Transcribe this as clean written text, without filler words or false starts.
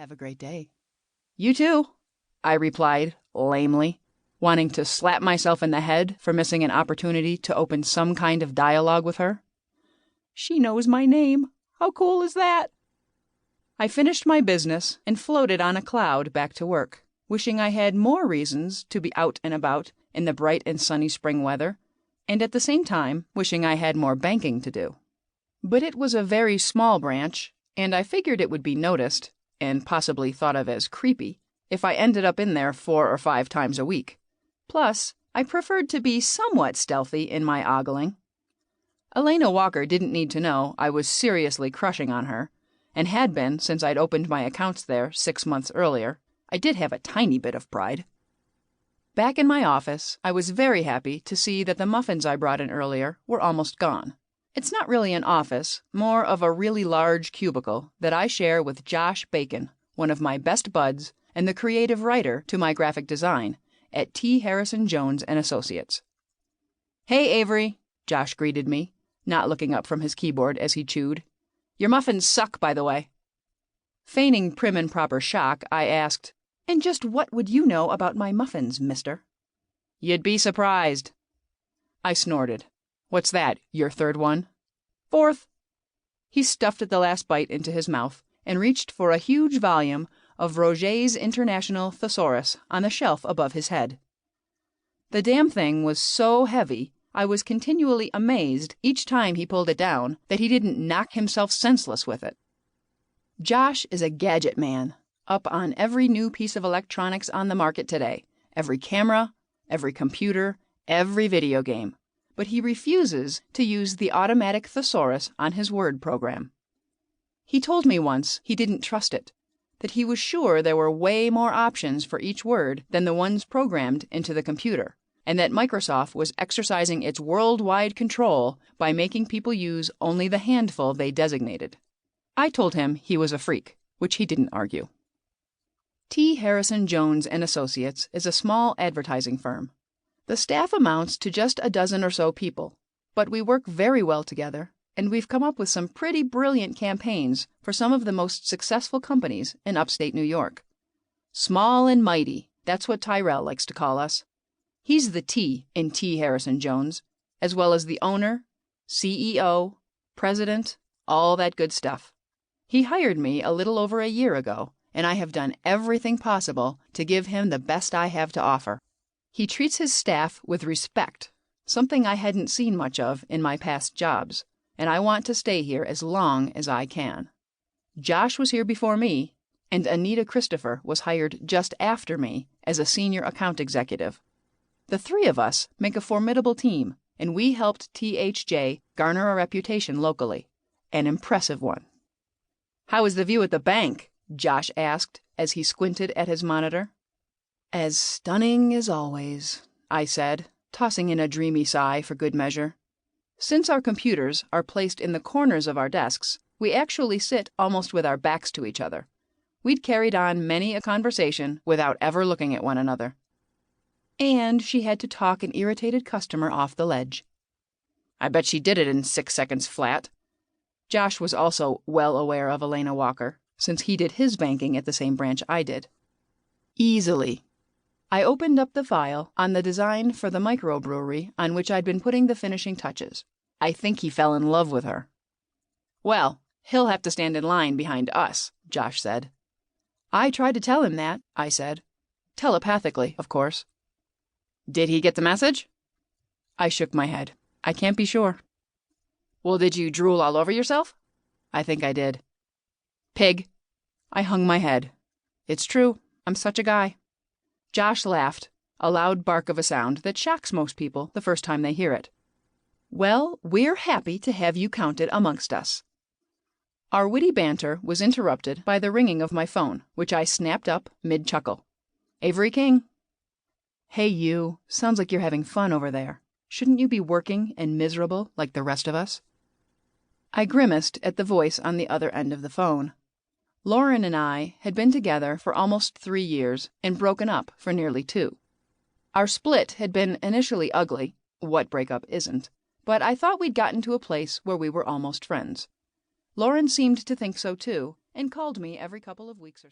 Have a great day. You too, I replied lamely, wanting to slap myself in the head for missing an opportunity to open some kind of dialogue with her. She knows my name. How cool is that? I finished my business and floated on a cloud back to work, wishing I had more reasons to be out and about in the bright and sunny spring weather, and at the same time wishing I had more banking to do. But it was a very small branch, and I figured it would be noticed, and possibly thought of as creepy, if I ended up in there 4 or 5 times a week. Plus, I preferred to be somewhat stealthy in my ogling. Elena Walker didn't need to know I was seriously crushing on her, and had been since I'd opened my accounts there 6 months earlier. I did have a tiny bit of pride. Back in my office, I was very happy to see that the muffins I brought in earlier were almost gone. It's not really an office, more of a really large cubicle that I share with Josh Bacon, one of my best buds and the creative writer to my graphic design at T. Harrison Jones and Associates. Hey, Avery, Josh greeted me, not looking up from his keyboard as he chewed. Your muffins suck, by the way. Feigning prim and proper shock, I asked, And just what would you know about my muffins, mister? You'd be surprised. I snorted. What's that, your 3rd one? 4th. He stuffed the last bite into his mouth and reached for a huge volume of Roget's International Thesaurus on the shelf above his head. The damn thing was so heavy, I was continually amazed each time he pulled it down that he didn't knock himself senseless with it. Josh is a gadget man, up on every new piece of electronics on the market today, every camera, every computer, every video game. But he refuses to use the automatic thesaurus on his word program. He told me once he didn't trust it, that he was sure there were way more options for each word than the ones programmed into the computer, and that Microsoft was exercising its worldwide control by making people use only the handful they designated. I told him he was a freak, which he didn't argue. T. Harrison Jones and Associates is a small advertising firm. The staff amounts to just a dozen or so people, but we work very well together, and we've come up with some pretty brilliant campaigns for some of the most successful companies in upstate New York. Small and mighty, that's what Tyrell likes to call us. He's the T in T. Harrison Jones, as well as the owner, CEO, president, all that good stuff. He hired me a little over a year ago, and I have done everything possible to give him the best I have to offer. He treats his staff with respect, something I hadn't seen much of in my past jobs, and I want to stay here as long as I can. Josh was here before me, and Anita Christopher was hired just after me as a senior account executive. The 3 of us make a formidable team, and we helped THJ garner a reputation locally, an impressive one. How is the view at the bank? Josh asked as he squinted at his monitor. As stunning as always, I said, tossing in a dreamy sigh for good measure. Since our computers are placed in the corners of our desks, we actually sit almost with our backs to each other. We'd carried on many a conversation without ever looking at one another. And she had to talk an irritated customer off the ledge. I bet she did it in 6 seconds flat. Josh was also well aware of Elena Walker, since he did his banking at the same branch I did. Easily. I opened up the file on the design for the microbrewery on which I'd been putting the finishing touches. I think he fell in love with her. Well, he'll have to stand in line behind us, Josh said. I tried to tell him that, I said. Telepathically, of course. Did he get the message? I shook my head. I can't be sure. Well, did you drool all over yourself? I think I did. Pig. I hung my head. It's true. I'm such a guy. Josh laughed, a loud bark of a sound that shocks most people the first time they hear it. Well, we're happy to have you counted amongst us. Our witty banter was interrupted by the ringing of my phone, which I snapped up mid-chuckle. Avery King. Hey, you. Sounds like you're having fun over there. Shouldn't you be working and miserable like the rest of us? I grimaced at the voice on the other end of the phone. Lauren and I had been together for almost 3 years and broken up for nearly 2. Our split had been initially ugly, what breakup isn't, but I thought we'd gotten to a place where we were almost friends. Lauren seemed to think so too, and called me every couple of weeks or so.